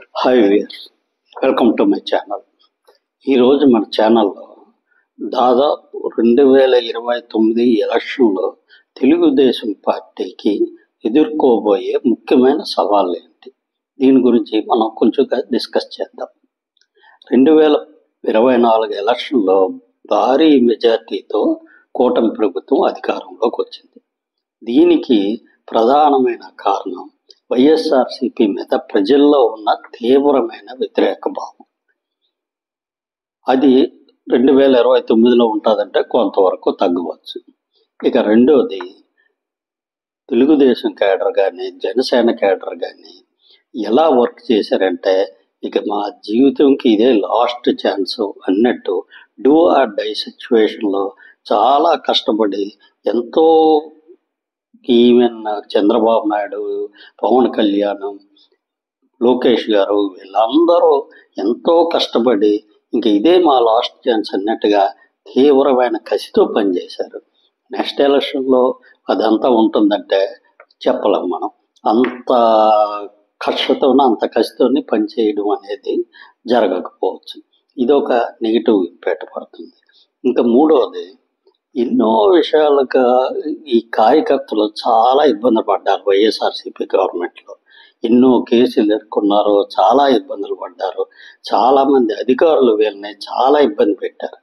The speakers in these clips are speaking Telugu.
Hi viewers, welcome to my channel. ఈరోజు మన ఛానల్లో దాదాపు 2029 ఎలక్షన్లో తెలుగుదేశం పార్టీకి ఎదుర్కోబోయే ముఖ్యమైన సవాళ్ళు ఏంటి, దీని గురించి మనం కొంచెంగా డిస్కస్ చేద్దాం. 2024 ఎలక్షన్లో భారీ మెజార్టీతో కూటమి ప్రభుత్వం అధికారంలోకి వచ్చింది. దీనికి ప్రధానమైన కారణం వైఎస్ఆర్సీపీ మీద ప్రజల్లో ఉన్న తీవ్రమైన వ్యతిరేక భావం. అది 2029లో ఉంటుందంటే కొంతవరకు తగ్గవచ్చు. ఇక రెండోది, తెలుగుదేశం క్యాడర్ కానీ జనసేన క్యాడర్ కానీ ఎలా వర్క్ చేశారంటే, ఇక మా జీవితంకి ఇదే లాస్ట్ ఛాన్స్ అన్నట్టు డూ ఆర్ డై సిచ్యువేషన్లో చాలా కష్టపడి ఎంతో, ఈవెన్ చంద్రబాబు నాయుడు, పవన్ కళ్యాణ్, లోకేష్ గారు వీళ్ళందరూ ఎంతో కష్టపడి ఇంక ఇదే మా లాస్ట్ ఛాన్స్ అన్నట్టుగా తీవ్రమైన కసితో పనిచేశారు. నెక్స్ట్ ఎలక్షన్లో అదంతా ఉంటుందంటే చెప్పలేం మనం. అంత కసితోని పనిచేయడం అనేది జరగకపోవచ్చు. ఇదొక నెగిటివ్ ఇంపాక్ట్ పడుతుంది. ఇంకా మూడవది, ఎన్నో విషయాలుగా ఈ కార్యకర్తలు చాలా ఇబ్బంది పడ్డారు. వైఎస్ఆర్సీపీ గవర్నమెంట్లో ఎన్నో కేసులు ఎదుర్కొన్నారు, చాలా ఇబ్బందులు పడ్డారు. చాలామంది అధికారులు వీళ్ళని చాలా ఇబ్బంది పెట్టారు.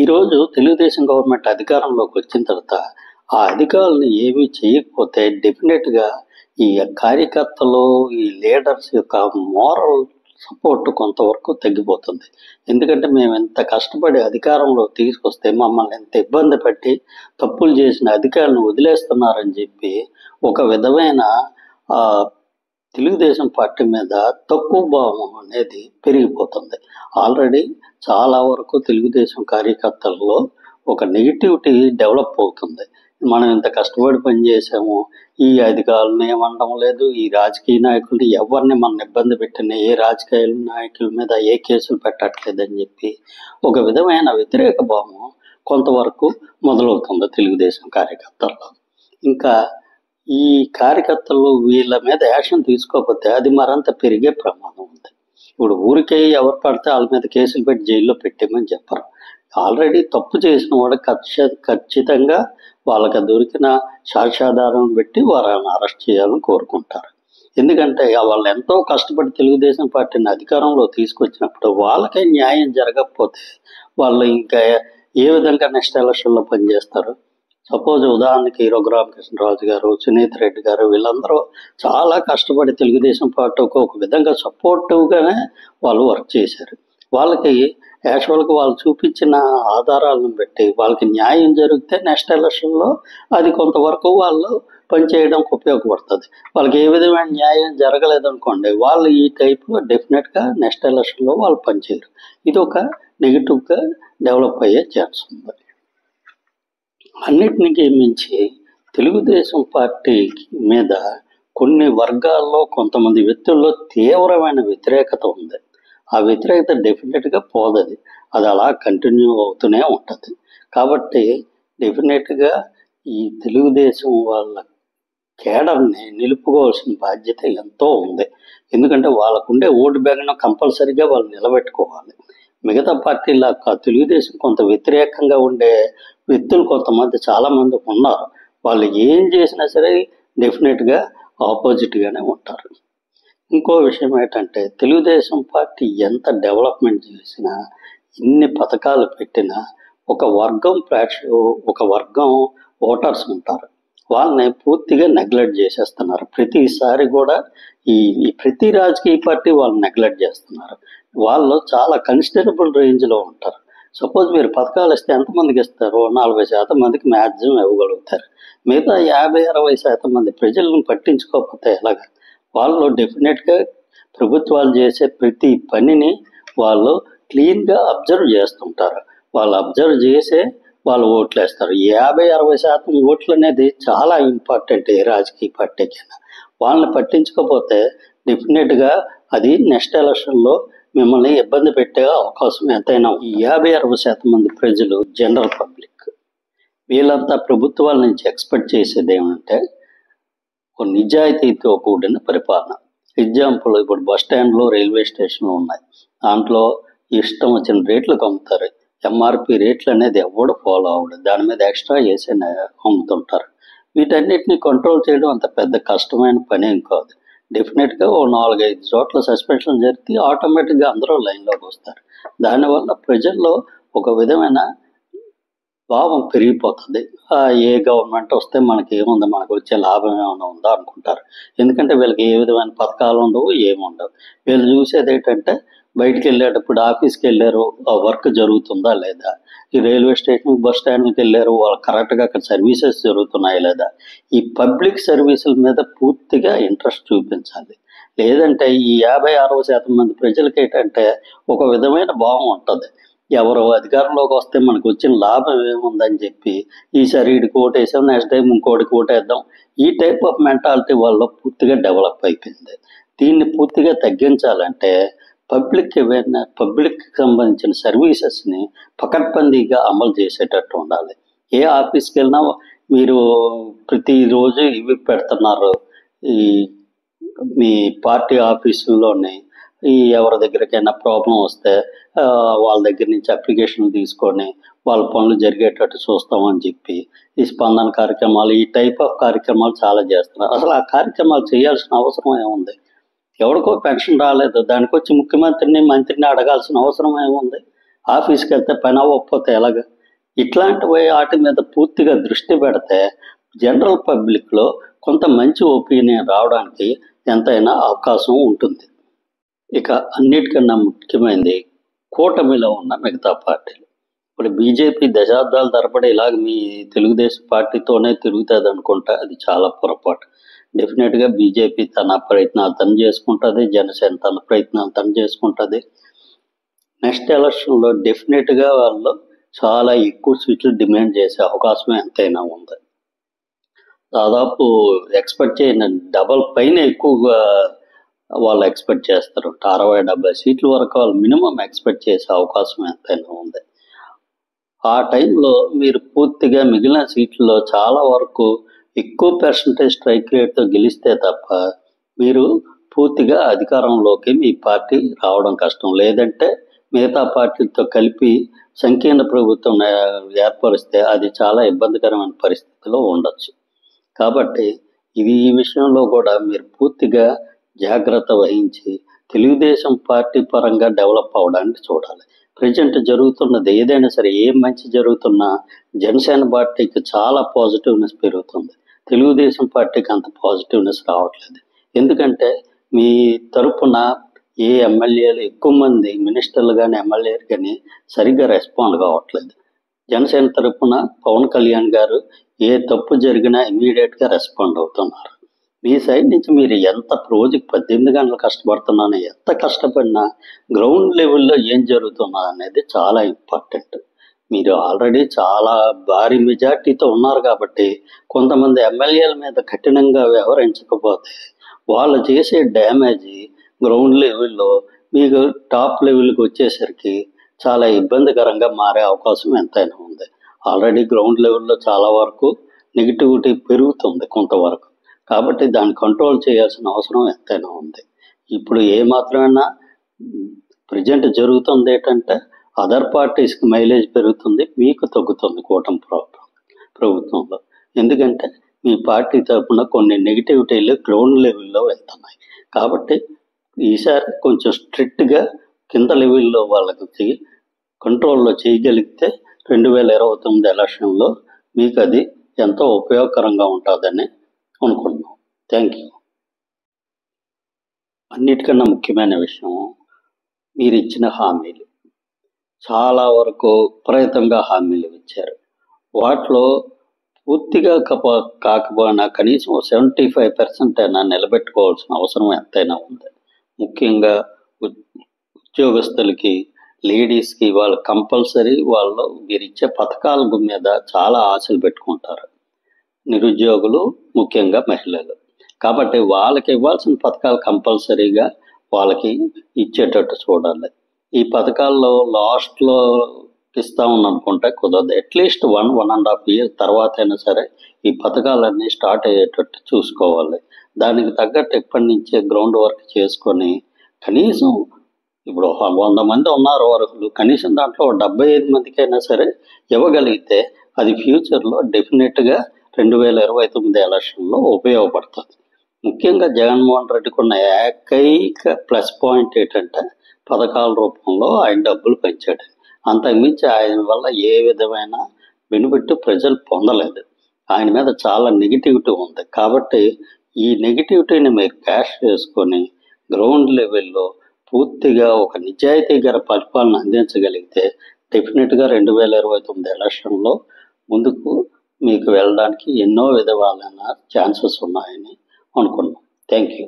ఈరోజు తెలుగుదేశం గవర్నమెంట్ అధికారంలోకి వచ్చిన తర్వాత ఆ అధికారులను ఏమీ చేయకపోతే డెఫినెట్గా ఈ కార్యకర్తలు, ఈ లీడర్స్ యొక్క మోరల్ సపోర్ట్ కొంతవరకు తగ్గిపోతుంది. ఎందుకంటే మేము ఎంత కష్టపడి అధికారంలో తీసుకొస్తే మమ్మల్ని ఎంత ఇబ్బంది పెట్టి తప్పులు చేసిన అధికారులను వదిలేస్తున్నారని చెప్పి ఒక విధమైన తెలుగుదేశం పార్టీ మీద తక్కువ భావం అనేది పెరిగిపోతుంది. ఆల్రెడీ చాలా వరకు తెలుగుదేశం కార్యకర్తల్లో ఒక నెగిటివిటీ డెవలప్ అవుతుంది. మనం ఇంత కష్టపడి పనిచేసాము, ఈ అధికారులను ఏమనడం లేదు, ఈ రాజకీయ నాయకులు ఎవరిని మన ఇబ్బంది పెట్టిన ఏ రాజకీయ నాయకుల మీద ఏ కేసులు పెట్టట్లేదని చెప్పి ఒక విధమైన వ్యతిరేక భావం కొంతవరకు మొదలవుతుంది తెలుగుదేశం కార్యకర్తల్లో. ఇంకా ఈ కార్యకర్తలు వీళ్ళ మీద యాక్షన్ తీసుకోకపోతే అది మరంత పెరిగే ప్రమాదం ఉంది. ఇప్పుడు ఊరికే ఎవరు పడితే వాళ్ళ మీద కేసులు పెట్టి జైల్లో పెట్టేమని చెప్పరు. ఆల్రెడీ తప్పు చేసిన వాడు ఖచ్చితంగా వాళ్ళకి దొరికిన సాక్ష్యాధారం పెట్టి వారిని అరెస్ట్ చేయాలని కోరుకుంటారు. ఎందుకంటే వాళ్ళు ఎంతో కష్టపడి తెలుగుదేశం పార్టీని అధికారంలో తీసుకొచ్చినప్పుడు వాళ్ళకే న్యాయం జరగకపోతే వాళ్ళు ఇంకా ఏ విధంగా నెక్స్ట్ ఎలక్షన్లో పనిచేస్తారు? సపోజ్ ఉదాహరణకి రఘురామకృష్ణరాజు గారు, సునీత్ రెడ్డి గారు వీళ్ళందరూ చాలా కష్టపడి తెలుగుదేశం పార్టీకి ఒక విధంగా సపోర్టివ్గానే వాళ్ళు వర్క్ చేశారు. వాళ్ళకి యాక్చువల్గా వాళ్ళు చూపించిన ఆధారాలను బట్టి వాళ్ళకి న్యాయం జరిగితే నెక్స్ట్ ఎలక్షన్లో అది కొంతవరకు వాళ్ళు పనిచేయడానికి ఉపయోగపడుతుంది. వాళ్ళకి ఏ విధమైన న్యాయం జరగలేదనుకోండి, వాళ్ళు ఈ టైప్లో డెఫినెట్గా నెక్స్ట్ ఎలక్షన్లో వాళ్ళు పనిచేయరు. ఇది ఒక నెగిటివ్గా డెవలప్ అయ్యే ఛాన్స్ ఉంది. అన్నిటికీ మించి తెలుగుదేశం పార్టీ మీద కొన్ని వర్గాల్లో కొంతమంది వ్యక్తుల్లో తీవ్రమైన వ్యతిరేకత ఉంది. ఆ వ్యతిరేకత డెఫినెట్గా పోదది, అది అలా కంటిన్యూ అవుతూనే ఉంటుంది. కాబట్టి డెఫినెట్గా ఈ తెలుగుదేశం వాళ్ళ కేడర్ని నిలుపుకోవాల్సిన బాధ్యత ఎంతో ఉంది. ఎందుకంటే వాళ్ళకుండే ఓటు బ్యాంక్ను కంపల్సరీగా వాళ్ళు నిలబెట్టుకోవాలి. మిగతా పార్టీల తెలుగుదేశం కొంత వ్యతిరేకంగా ఉండే వ్యక్తులు కొంతమంది చాలామంది ఉన్నారు. వాళ్ళు ఏం చేసినా సరే డెఫినెట్గా ఆపోజిట్గానే ఉంటారు. ఇంకో విషయం ఏంటంటే, తెలుగుదేశం పార్టీ ఎంత డెవలప్మెంట్ చేసినా, ఎన్ని పథకాలు పెట్టినా ఒక వర్గం ఓటర్స్ ఉంటారు. వాళ్ళని పూర్తిగా నెగ్లెక్ట్ చేసేస్తున్నారు. ప్రతిసారి కూడా ఈ ప్రతి రాజకీయ పార్టీ వాళ్ళు నెగ్లెక్ట్ చేస్తున్నారు. వాళ్ళు చాలా కన్సిడరబుల్ రేంజ్లో ఉంటారు. సపోజ్ మీరు పథకాలు ఇస్తే ఎంతమందికి ఇస్తారు? 40% మందికి మ్యాక్సిమం ఇవ్వగలుగుతారు. మిగతా 50-60% మంది ప్రజలను పట్టించుకోకపోతే ఎలాగా? వాళ్ళు డెఫినెట్గా ప్రభుత్వాలు చేసే ప్రతి పనిని వాళ్ళు క్లీన్గా అబ్జర్వ్ చేస్తుంటారు. వాళ్ళు అబ్జర్వ్ చేసే వాళ్ళు ఓట్లు వేస్తారు. 50-60% ఓట్లు అనేది చాలా ఇంపార్టెంట్ ఏ రాజకీయ పార్టీకైనా. వాళ్ళని పట్టించుకోకపోతే డెఫినెట్గా అది నెక్స్ట్ ఎలక్షన్లో మిమ్మల్ని ఇబ్బంది పెట్టే అవకాశం ఎంతైనా. ఈ 50-60% మంది ప్రజలు, జనరల్ పబ్లిక్, వీళ్ళంతా ప్రభుత్వాల నుంచి ఎక్స్పెక్ట్ చేసేది ఏమంటే ఒక నిజాయితీతో కూడిన పరిపాలన. ఎగ్జాంపుల్ ఇప్పుడు బస్ స్టాండ్లు రైల్వే స్టేషన్లు ఉన్నాయి. దాంట్లో ఇష్టం వచ్చిన రేట్లకు అమ్ముతారు. ఎంఆర్పి రేట్లు అనేది ఎవడు ఫాలో అవ్వడు, దాని మీద ఎక్స్ట్రా వేసి అమ్ముతుంటారు. వీటన్నిటిని కంట్రోల్ చేయడం అంత పెద్ద కష్టమైన పని ఏం కాదు. డెఫినెట్గా ఓ 4-5 చోట్ల సస్పెన్షన్ జరిగితే ఆటోమేటిక్గా అందరూ లైన్లోకి వస్తారు. దానివల్ల ప్రజల్లో ఒక విధమైన భావం పెరిగిపోతుంది. ఏ గవర్నమెంట్ వస్తే మనకి ఏముంది, మనకు వచ్చే లాభం ఏమైనా ఉందా అనుకుంటారు. ఎందుకంటే వీళ్ళకి ఏ విధమైన పథకాలు ఉండవు, ఏమి ఉండవు. వీళ్ళు చూసేది ఏంటంటే బయటికి వెళ్ళేటప్పుడు ఆఫీస్కి వెళ్ళారు, ఆ వర్క్ జరుగుతుందా లేదా, ఈ రైల్వే స్టేషన్ బస్ స్టాండ్కి వెళ్ళారు, వాళ్ళు కరెక్ట్గా అక్కడ సర్వీసెస్ జరుగుతున్నాయా లేదా, ఈ పబ్లిక్ సర్వీసుల మీద పూర్తిగా ఇంట్రెస్ట్ చూపించాలి. లేదంటే ఈ 50-60% మంది ప్రజలకి ఏంటంటే ఒక విధమైన భావం ఉంటుంది, ఎవరు అధికారంలోకి వస్తే మనకు వచ్చిన లాభం ఏముందని చెప్పి ఈసారి వీడికి ఓటేసాం, నెక్స్ట్ టైం ఇంకోటికి ఓటేద్దాం, ఈ టైప్ ఆఫ్ మెంటాలిటీ వాళ్ళలో పూర్తిగా డెవలప్ అయిపోయింది. దీన్ని పూర్తిగా తగ్గించాలంటే పబ్లిక్కి సంబంధించిన సర్వీసెస్ని పకడ్బందీగా అమలు చేసేటట్టు ఉండాలి. ఏ ఆఫీస్కి వెళ్ళినా మీరు ప్రతిరోజు ఇవి పెడుతున్నారు, ఈ మీ పార్టీ ఆఫీసుల్లోనే ఈ ఎవరి దగ్గరికైనా ప్రాబ్లం వస్తే వాళ్ళ దగ్గర నుంచి అప్లికేషన్లు తీసుకొని వాళ్ళ పనులు జరిగేటట్టు చూస్తామని చెప్పి ఈ స్పందన కార్యక్రమాలు, ఈ టైప్ ఆఫ్ కార్యక్రమాలు చాలా చేస్తున్నారు. అసలు ఆ కార్యక్రమాలు చేయాల్సిన అవసరం ఏముంది? ఎవరికో పెన్షన్ రాలేదు, దానికి వచ్చి ముఖ్యమంత్రిని మంత్రిని అడగాల్సిన అవసరం ఏముంది? ఆఫీస్కి వెళ్తే పని అవ్వకపోతే ఎలాగ? ఇట్లాంటివి వాటి మీద పూర్తిగా దృష్టి పెడితే జనరల్ పబ్లిక్లో కొంత మంచి ఒపీనియన్ రావడానికి ఎంతైనా అవకాశం ఉంటుంది. ఇక అన్నిటికన్నా ముఖ్యమైనది కూటమిలో ఉన్న మిగతా పార్టీలు. ఇప్పుడు బీజేపీ దశాబ్దాల తరబడి ఇలాగ మీ తెలుగుదేశం పార్టీతోనే తిరుగుతుంది అనుకుంటా, అది చాలా పొరపాటు. డెఫినెట్గా బీజేపీ తన ప్రయత్నాలు తను చేసుకుంటుంది, జనసేన తన ప్రయత్నాలు తను చేసుకుంటుంది. నెక్స్ట్ ఎలక్షన్లో డెఫినెట్గా వాళ్ళు చాలా ఎక్కువ సీట్లు డిమాండ్ చేసే అవకాశం ఎంతైనా ఉంది. దాదాపు ఎక్స్పెక్ట్ చేయని డబల్ పైన ఎక్కువగా వాళ్ళు ఎక్స్పెక్ట్ చేస్తారు. 60-70 సీట్ల వరకు వాళ్ళు మినిమం ఎక్స్పెక్ట్ చేసే అవకాశం ఎంతైనా ఉంది. ఆ టైంలో మీరు పూర్తిగా మిగిలిన సీట్లలో చాలా వరకు ఎక్కువ పర్సంటేజ్ స్ట్రైక్ రేట్తో గెలిస్తే తప్ప మీరు పూర్తిగా అధికారంలోకి మీ పార్టీ రావడం కష్టం. లేదంటే మిగతా పార్టీలతో కలిపి సంకీర్ణ ప్రభుత్వం ఏర్పరిస్తే అది చాలా ఇబ్బందికరమైన పరిస్థితిలో ఉండొచ్చు. కాబట్టి ఈ విషయంలో కూడా మీరు పూర్తిగా జాగ్రత్త వహించి తెలుగుదేశం పార్టీ పరంగా డెవలప్ అవడానికి చూడాలి. ప్రజెంట్ జరుగుతున్నది ఏదైనా సరే, ఏ మంచి జరుగుతున్నా జనసేన పార్టీకి చాలా పాజిటివ్నెస్ పెరుగుతుంది, తెలుగుదేశం పార్టీకి అంత పాజిటివ్నెస్ రావట్లేదు. ఎందుకంటే మీ తరపున ఏ ఎమ్మెల్యేలు ఎక్కువ మంది మినిస్టర్లు కానీ ఎమ్మెల్యేలు కానీ సరిగ్గా రెస్పాండ్ కావట్లేదు. జనసేన తరపున పవన్ కళ్యాణ్ గారు ఏ తప్పు జరిగినా ఇమీడియట్గా రెస్పాండ్ అవుతున్నారు. మీ సైడ్ నుంచి మీరు ఎంత రోజుకి 18 గంటలు కష్టపడుతున్నాను, ఎంత కష్టపడినా గ్రౌండ్ లెవెల్లో ఏం జరుగుతున్నా అనేది చాలా ఇంపార్టెంట్. మీరు ఆల్రెడీ చాలా భారీ మెజార్టీతో ఉన్నారు కాబట్టి కొంతమంది ఎమ్మెల్యేల మీద కఠినంగా వ్యవహరించకపోతే వాళ్ళు చేసే డ్యామేజ్ గ్రౌండ్ లెవెల్లో మీకు టాప్ లెవెల్కి వచ్చేసరికి చాలా ఇబ్బందికరంగా మారే అవకాశం ఎంతైనా ఉంది. ఆల్రెడీ గ్రౌండ్ లెవెల్లో చాలా వరకు నెగిటివిటీ పెరుగుతుంది కొంతవరకు. కాబట్టి దాన్ని కంట్రోల్ చేయాల్సిన అవసరం ఎంతైనా ఉంది. ఇప్పుడు ఏమాత్రమైనా ప్రజెంట్ జరుగుతుంది ఏంటంటే అదర్ పార్టీస్కి మైలేజ్ పెరుగుతుంది, మీకు తగ్గుతుంది కూటమి ప్రభుత్వంలో. ఎందుకంటే మీ పార్టీ తరఫున కొన్ని నెగిటివిటీలు గ్రౌండ్ లెవెల్లో వెళ్తున్నాయి. కాబట్టి ఈసారి కొంచెం స్ట్రిక్ట్గా కింద లెవెల్లో వాళ్ళకి కంట్రోల్లో చేయగలిగితే 2029 ఎలక్షన్లో మీకు అది ఎంతో ఉపయోగకరంగా ఉంటుందని అనుకుంటున్నాం. Thank you. అన్నిటికన్నా ముఖ్యమైన విషయం, మీరు ఇచ్చిన హామీలు చాలా వరకు విపరీతంగా హామీలు ఇచ్చారు. వాటిలో పూర్తిగా కాకపోయినా కనీసం 75% అయినా నిలబెట్టుకోవాల్సిన అవసరం ఎంతైనా ఉంది. ముఖ్యంగా ఉద్యోగస్తులకి, లేడీస్కి వాళ్ళు కంపల్సరీ వాళ్ళు మీరు ఇచ్చే పథకాల మీద చాలా ఆశలు పెట్టుకుంటారు. నిరుద్యోగులు, ముఖ్యంగా మహిళలు. కాబట్టి వాళ్ళకి ఇవ్వాల్సిన పథకాలు కంపల్సరీగా వాళ్ళకి ఇచ్చేటట్టు చూడాలి. ఈ పథకాల్లో లాస్ట్లో ఇస్తామని అనుకుంటే కుదరదు. అట్లీస్ట్ 1.5 years తర్వాత అయినా సరే ఈ పథకాలన్నీ స్టార్ట్ అయ్యేటట్టు చూసుకోవాలి. దానికి తగ్గట్టు ఇప్పటి నుంచే గ్రౌండ్ వర్క్ చేసుకొని కనీసం ఇప్పుడు 100 మంది ఉన్నారు అర్హులు, కనీసం దాంట్లో 75 మందికైనా సరే ఇవ్వగలిగితే అది ఫ్యూచర్లో డెఫినెట్గా 2029 ఎలక్షన్లో ఉపయోగపడుతుంది. ముఖ్యంగా జగన్మోహన్ రెడ్డికి ఉన్న ఏకైక ప్లస్ పాయింట్ ఏంటంటే పథకాల రూపంలో ఆయన డబ్బులు పెంచాడు. అంతకుమించి ఆయన వల్ల ఏ విధమైన బెనిఫిట్ ప్రజలు పొందలేదు. ఆయన మీద చాలా నెగిటివిటీ ఉంది. కాబట్టి ఈ నెగిటివిటీని మీరు క్యాష్ చేసుకొని గ్రౌండ్ లెవెల్లో పూర్తిగా ఒక నిజాయితీ గల పరిపాలన అందించగలిగితే డెఫినెట్గా 2029 ఎలక్షన్లో ముందుకు మీకు వెళ్ళడానికి ఎన్నో విధమైన ఛాన్సెస్ ఉన్నాయని అనుకున్నాం. Thank you.